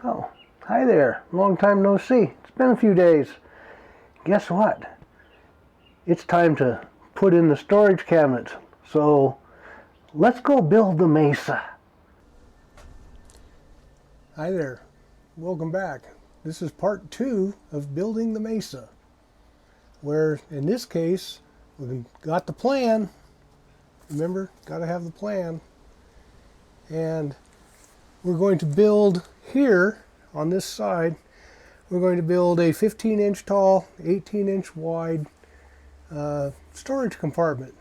Oh, hi there. Long time no see. It's been a few days. Guess what? It's time to put in the storage cabinets. So let's go build the Mesa. Hi there. Welcome back. This is part 2 of building the Mesa, where in this case we've got the plan. Remember, got to have the plan. And we're going to build here on this side, we're going to build a 15-inch tall, 18-inch wide storage compartment.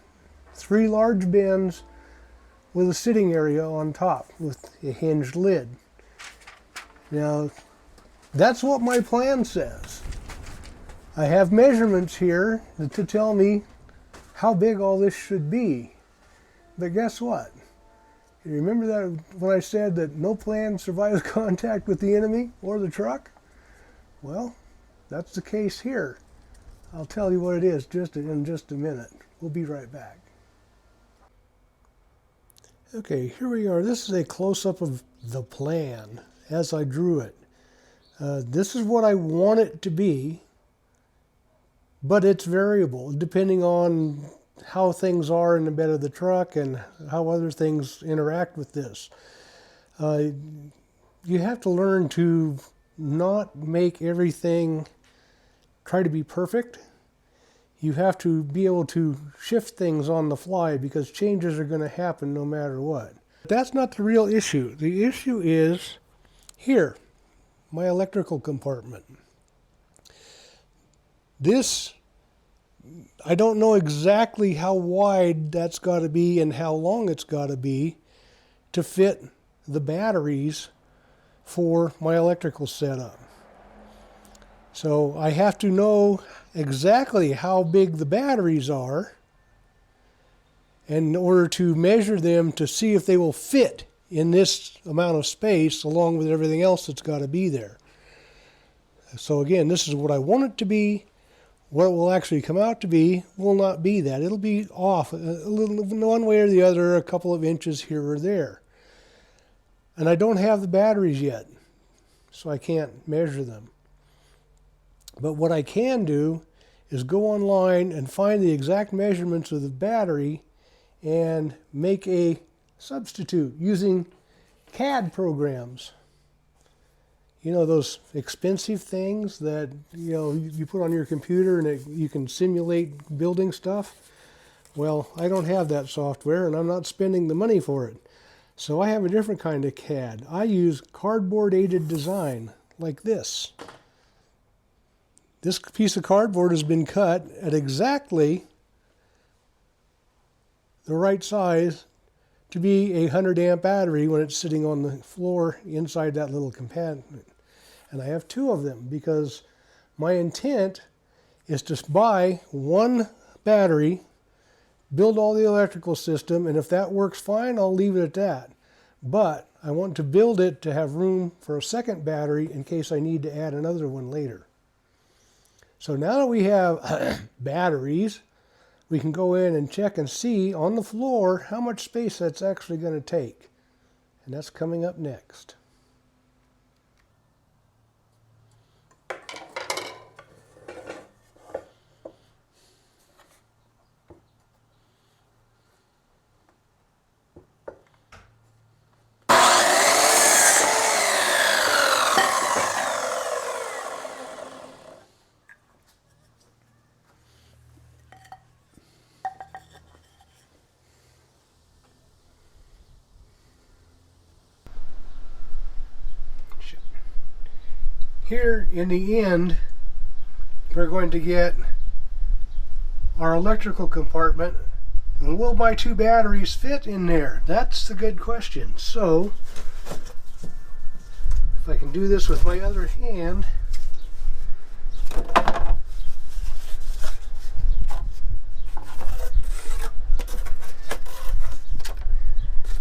3 large bins with a sitting area on top with a hinged lid. Now, that's what my plan says. I have measurements here to tell me how big all this should be. But guess what? You remember that when I said that no plan survives contact with the enemy or the truck? Well, that's the case here. I'll tell you what it is in just a minute. We'll be right back. Okay, here we are. This is a close-up of the plan as I drew it. This is what I want it to be, but it's variable depending on how things are in the bed of the truck and how other things interact with this. You have to learn to not make everything try to be perfect. You have to be able to shift things on the fly because changes are going to happen no matter what. But that's not the real issue. The issue is here, my electrical compartment. This, I don't know exactly how wide that's got to be and how long it's got to be to fit the batteries for my electrical setup. So I have to know exactly how big the batteries are in order to measure them to see if they will fit in this amount of space along with everything else that's got to be there. So again, this is what I want it to be. What it will actually come out to be will not be that. It'll be off a little one way or the other, a couple of inches here or there. And I don't have the batteries yet, so I can't measure them. But what I can do is go online and find the exact measurements of the battery and make a substitute using CAD programs. You know, those expensive things that, you put on your computer and you can simulate building stuff? Well, I don't have that software and I'm not spending the money for it. So I have a different kind of CAD. I use cardboard-aided design like this. This piece of cardboard has been cut at exactly the right size to be a 100 amp battery when it's sitting on the floor inside that little compartment. And I have 2 of them because my intent is to buy one battery, build all the electrical system, and if that works fine, I'll leave it at that. But I want to build it to have room for a second battery in case I need to add another one later. So now that we have batteries, we can go in and check and see on the floor how much space that's actually going to take. And that's coming up next. Here in the end, we're going to get our electrical compartment, and will my 2 batteries fit in there? That's the good question. So, if I can do this with my other hand,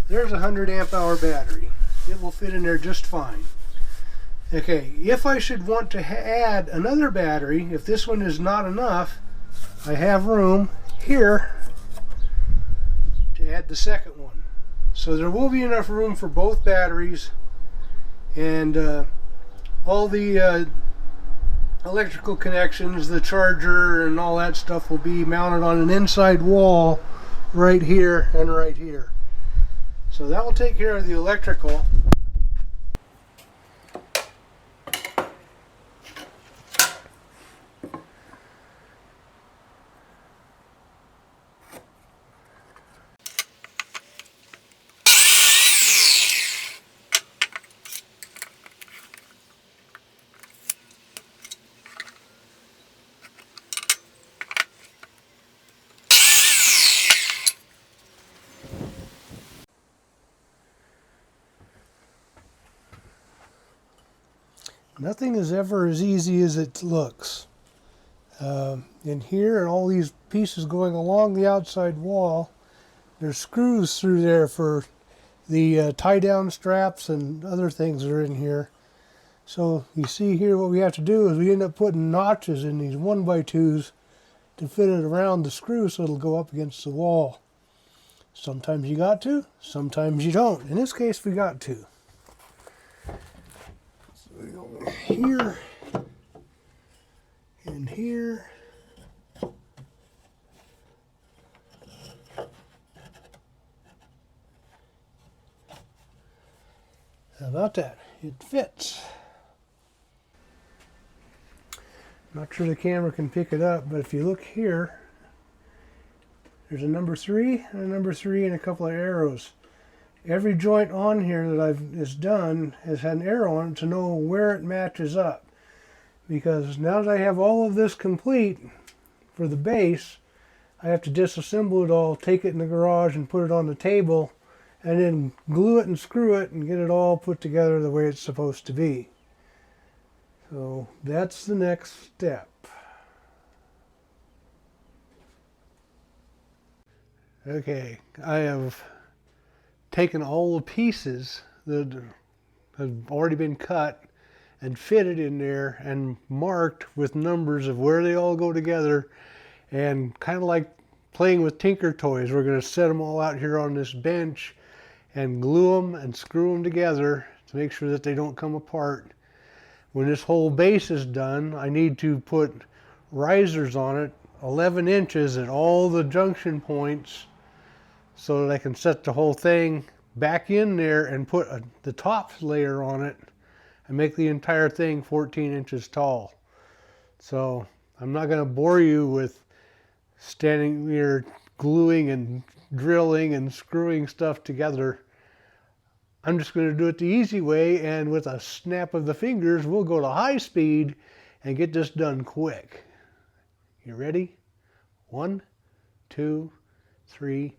there's a 100 amp hour battery. It will fit in there just fine. Okay, if I should want to add another battery, if this one is not enough, I have room here to add the second one. So there will be enough room for both batteries, and all the electrical connections, the charger and all that stuff will be mounted on an inside wall right here and right here. So that will take care of the electrical. Nothing is ever as easy as it looks. In here, and all these pieces going along the outside wall, there's screws through there for the tie-down straps and other things that are in here. So you see here what we have to do is we end up putting notches in these 1x2s to fit it around the screw so it'll go up against the wall. Sometimes you got to, sometimes you don't. In this case, we got to. So we go here and here. How about that? It fits. Not sure the camera can pick it up, but if you look here, there's a number 3 and a number 3 and a couple of arrows. Every joint on here that is done has had an arrow on it to know where it matches up. Because now that I have all of this complete for the base, I have to disassemble it all, take it in the garage and put it on the table, and then glue it and screw it and get it all put together the way it's supposed to be. So that's the next step. Okay, I have taken all the pieces that have already been cut and fitted in there and marked with numbers of where they all go together, and kind of like playing with Tinker Toys, we're going to set them all out here on this bench and glue them and screw them together to make sure that they don't come apart. When this whole base is done, I need to put risers on it, 11 inches at all the junction points, so that I can set the whole thing back in there and put the top layer on it and make the entire thing 14 inches tall. So I'm not going to bore you with standing here gluing and drilling and screwing stuff together. I'm just going to do it the easy way, and with a snap of the fingers, we'll go to high speed and get this done quick. You ready? 1, 2, 3.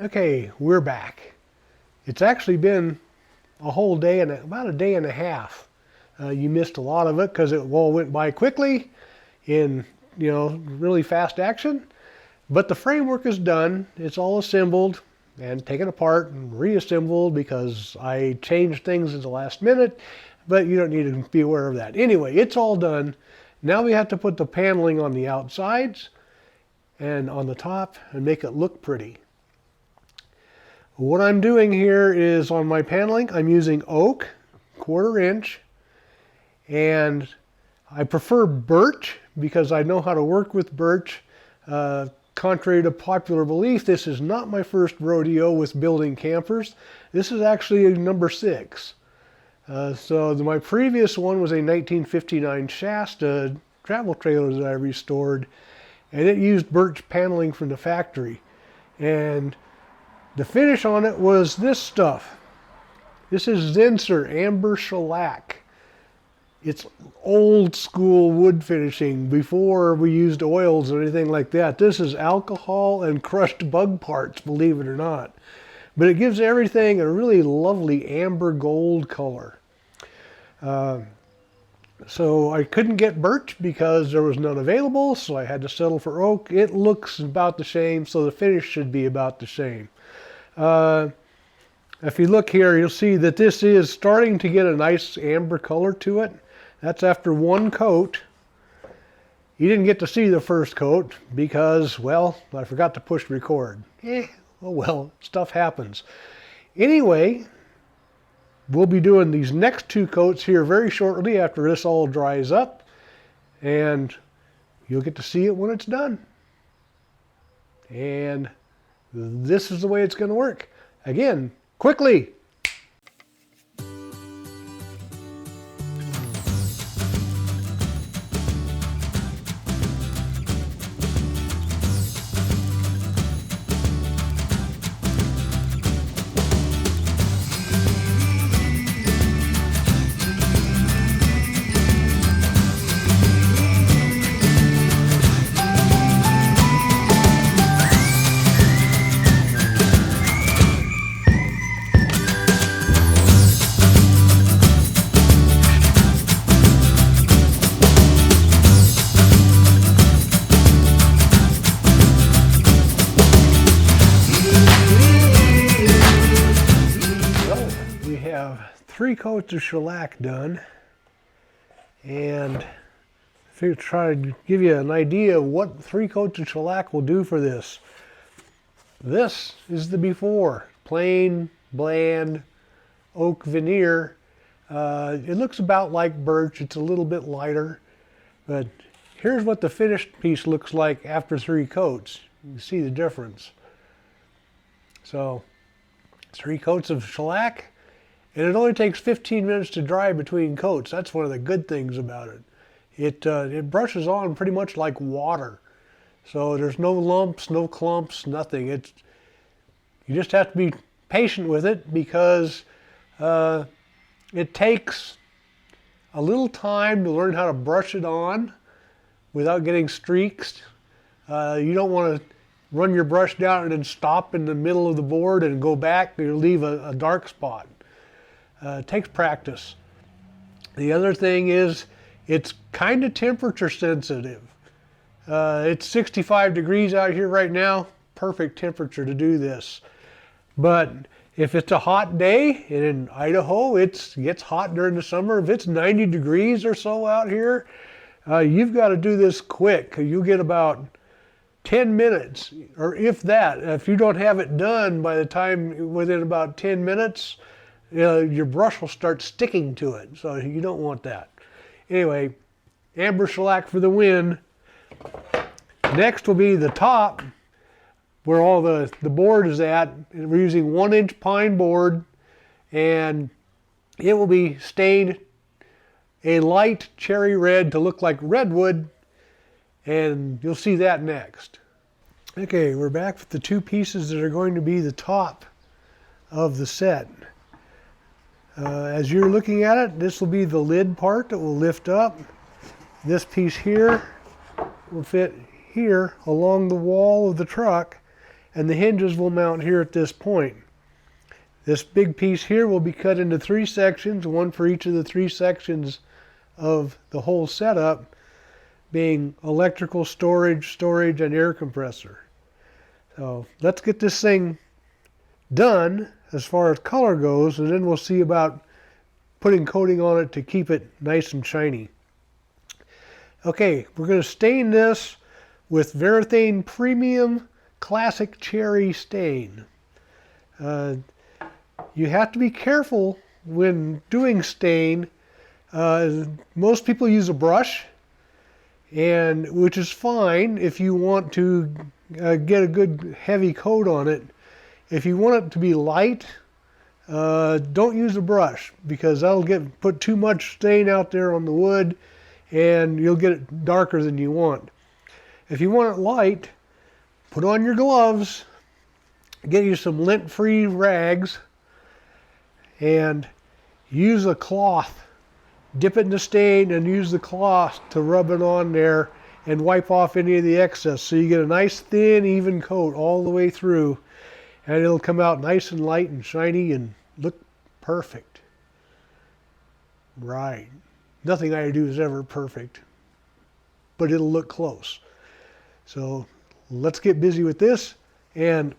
Okay, we're back. It's actually been a whole day and about a day and a half. You missed a lot of it because it all went by quickly in, really fast action. But the framework is done. It's all assembled and taken apart and reassembled because I changed things at the last minute, but you don't need to be aware of that. Anyway, it's all done. Now we have to put the paneling on the outsides and on the top and make it look pretty. What I'm doing here is on my paneling, I'm using oak, 1/4 inch, and I prefer birch because I know how to work with birch. Contrary to popular belief, this is not my first rodeo with building campers. This is actually number 6. My previous one was a 1959 Shasta travel trailer that I restored, and it used birch paneling from the factory. And the finish on it was this stuff. This is Zinsser amber shellac. It's old school wood finishing before we used oils or anything like that. This is alcohol and crushed bug parts, believe it or not. But it gives everything a really lovely amber gold color. So I couldn't get birch because there was none available, so I had to settle for oak. It looks about the same, so the finish should be about the same. If you look here, you'll see that this is starting to get a nice amber color to it. That's after one coat. You didn't get to see the first coat because, well, I forgot to push record. Oh well, stuff happens. Anyway, we'll be doing these next 2 coats here very shortly after this all dries up, and you'll get to see it when it's done. And this is the way it's going to work. Again, quickly. Have 3 coats of shellac done, and to try to give you an idea of what 3 coats of shellac will do for this. This is the before, plain, bland, oak veneer. It looks about like birch, it's a little bit lighter, but here's what the finished piece looks like after 3 coats. You can see the difference. So, 3 coats of shellac, and it only takes 15 minutes to dry between coats. That's one of the good things about it. It brushes on pretty much like water. So there's no lumps, no clumps, nothing. You just have to be patient with it because it takes a little time to learn how to brush it on without getting streaks. You don't want to run your brush down and then stop in the middle of the board and go back. You'll leave a dark spot. It takes practice. The other thing is it's kind of temperature sensitive. It's 65 degrees out here right now, perfect temperature to do this. But if it's a hot day, and in Idaho it gets hot during the summer, if it's 90 degrees or so out here, you've got to do this quick. You'll get about 10 minutes, or if that. If you don't have it done by the time within about 10 minutes, your brush will start sticking to it, so you don't want that. Anyway, amber shellac for the win. Next will be the top, where all the board is at. We're using 1-inch pine board, and it will be stained a light cherry red to look like redwood, and you'll see that next. Okay, we're back with the 2 pieces that are going to be the top of the set. As you're looking at it, this will be the lid part that will lift up. This piece here will fit here along the wall of the truck, and the hinges will mount here at this point. This big piece here will be cut into 3 sections, one for each of the 3 sections of the whole setup, being electrical storage, and air compressor. So let's get this thing done as far as color goes, and then we'll see about putting coating on it to keep it nice and shiny. Okay, we're going to stain this with Varathane Premium Classic Cherry Stain. You have to be careful when doing stain. Most people use a brush, and which is fine if you want to get a good heavy coat on it. If you want it to be light, don't use a brush, because that'll put too much stain out there on the wood and you'll get it darker than you want. If you want it light, put on your gloves, get you some lint-free rags, and use a cloth. Dip it in the stain and use the cloth to rub it on there and wipe off any of the excess, so you get a nice thin even coat all the way through, and it'll come out nice and light and shiny and look perfect. Right. Nothing I do is ever perfect, but it'll look close. So let's get busy with this. And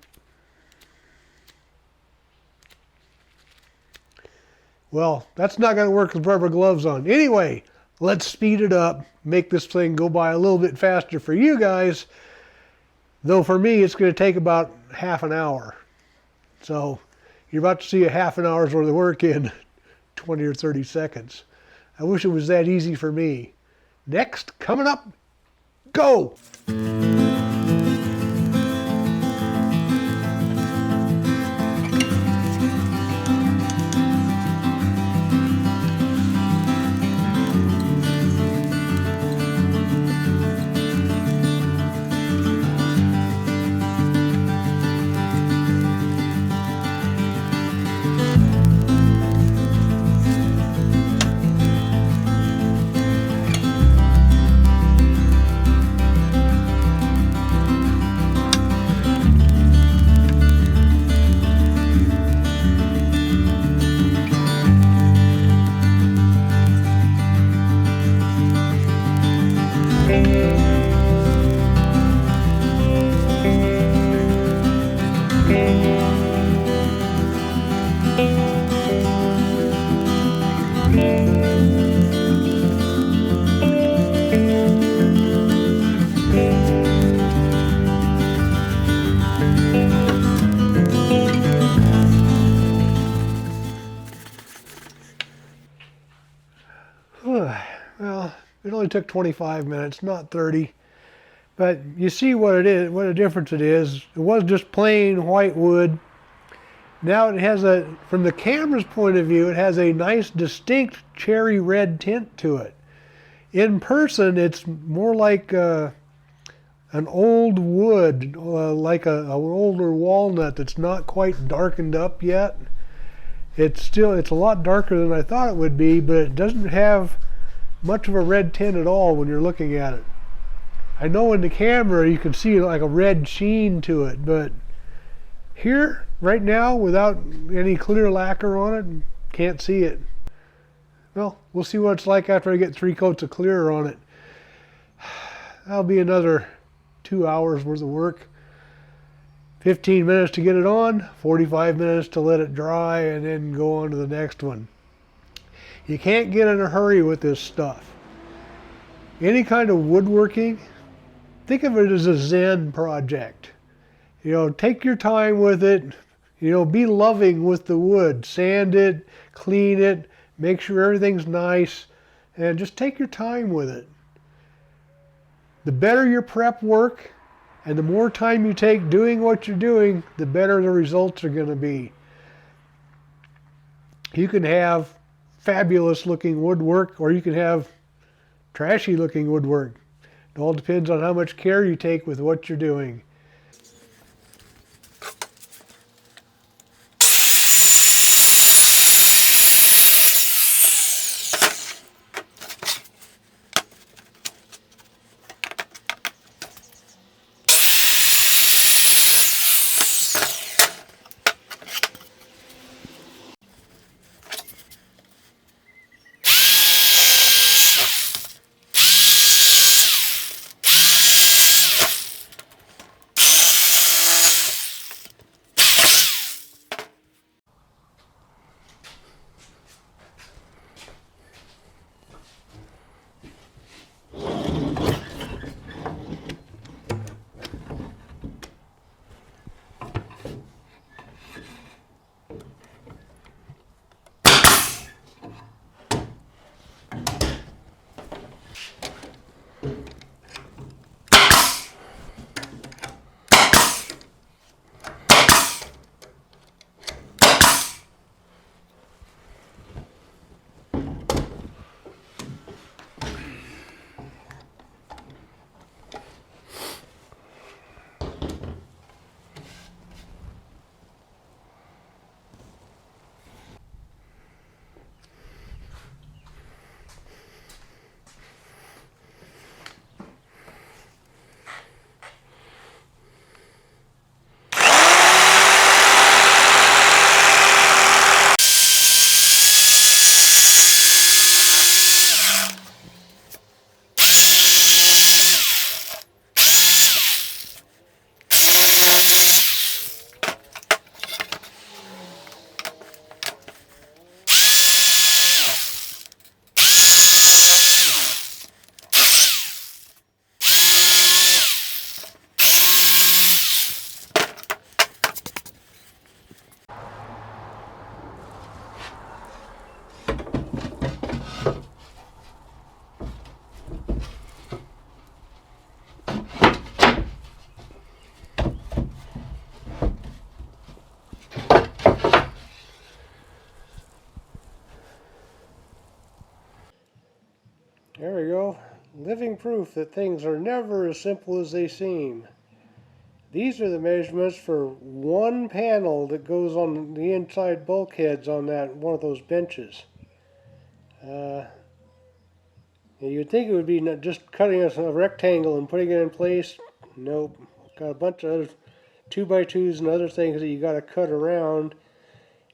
well, that's not going to work with rubber gloves on. Anyway, let's speed it up, make this thing go by a little bit faster for you guys. Though for me, it's going to take about half an hour. So you're about to see a half an hour's worth of work in 20 or 30 seconds. I wish it was that easy for me. Next, coming up, go! Well, it only took 25 minutes, not 30. But you see what it is, what a difference it is. It was just plain white wood. Now it has from the camera's point of view, it has a nice distinct cherry red tint to it. In person, it's more like an old wood, like an older walnut that's not quite darkened up yet. It's a lot darker than I thought it would be, but it doesn't have much of a red tint at all when you're looking at it. I know in the camera you can see like a red sheen to it, but here, right now, without any clear lacquer on it, can't see it. Well, we'll see what it's like after I get 3 coats of clear on it. That'll be another 2 hours worth of work. 15 minutes to get it on, 45 minutes to let it dry, and then go on to the next one. You can't get in a hurry with this stuff. Any kind of woodworking, think of it as a Zen project. You know, take your time with it. You know, be loving with the wood. Sand it, clean it, make sure everything's nice, and just take your time with it. The better your prep work, and the more time you take doing what you're doing, the better the results are going to be. You can have fabulous looking woodwork, or you can have trashy looking woodwork. It all depends on how much care you take with what you're doing. living proof that things are never as simple as they seem. These are the measurements for one panel that goes on the inside bulkheads on that one of those benches. You'd think it would be just cutting us a rectangle and putting it in place. Nope. Got a bunch of other 2x2s and other things that you got to cut around.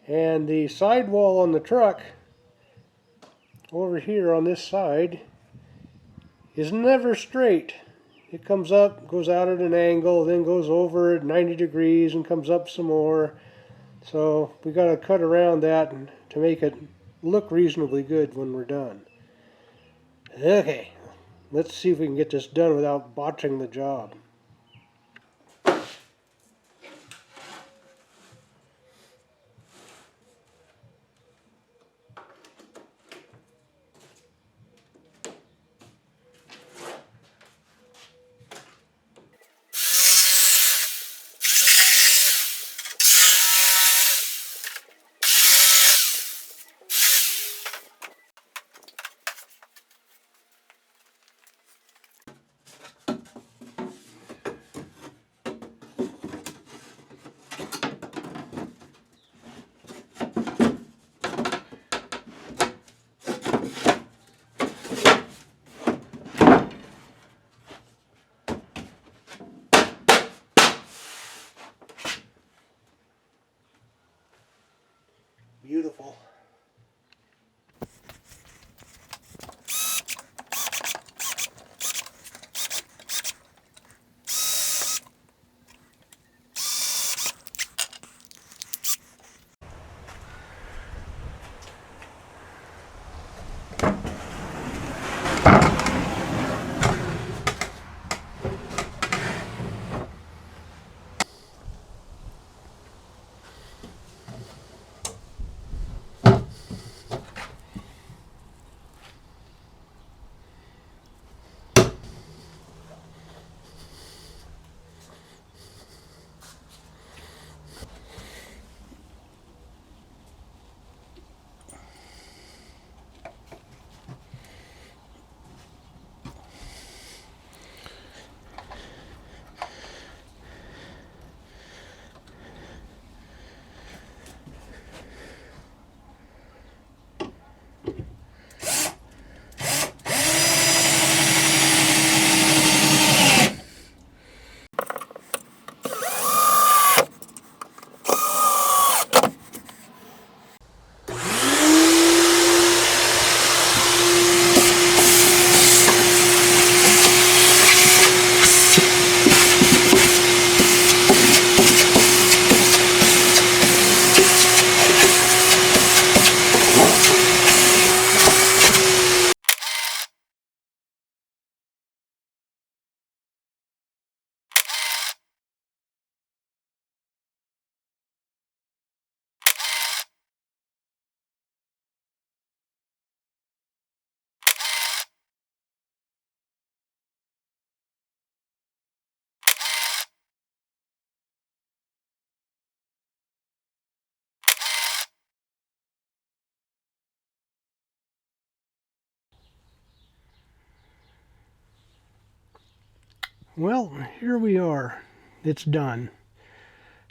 And the sidewall on the truck over here on this side is never straight. It comes up, goes out at an angle, then goes over at 90 degrees and comes up some more. So we got to cut around that to make it look reasonably good when we're done. Okay, let's see if we can get this done without botching the job. Beautiful. Well, here we are. It's done.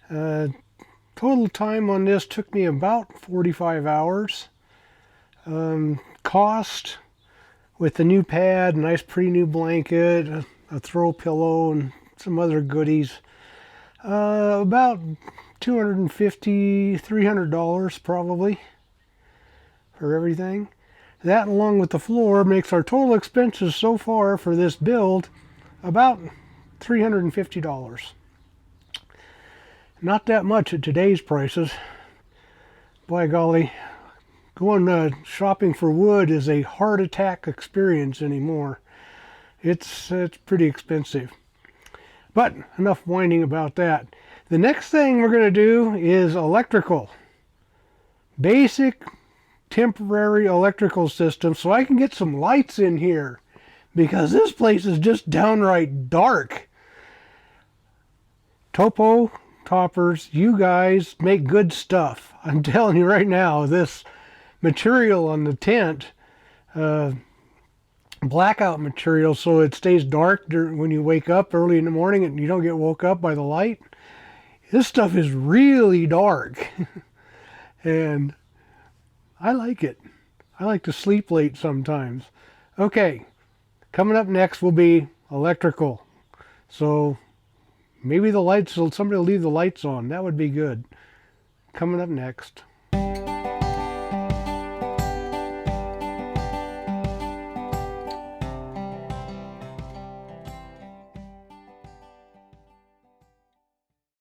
Total time on this took me about 45 hours. Cost, with the new pad, nice pretty new blanket, a throw pillow, and some other goodies, about $250, $300 probably for everything. That, along with the floor, makes our total expenses so far for this build about $350. Not that much at today's prices. By golly, going shopping for wood is a heart attack experience anymore. It's pretty expensive. But enough whining about that. The next thing we're going to do is electrical. Basic temporary electrical system so I can get some lights in here, because this place is just downright dark. Topo Toppers, you guys make good stuff. I'm telling you right now, this material on the tent blackout material so it stays dark when you wake up early in the morning and you don't get woke up by the light. This stuff is really dark and I like it. I like to sleep late sometimes. Okay, coming up next will be electrical. So maybe the lights, somebody will leave the lights on. That would be good. Coming up next.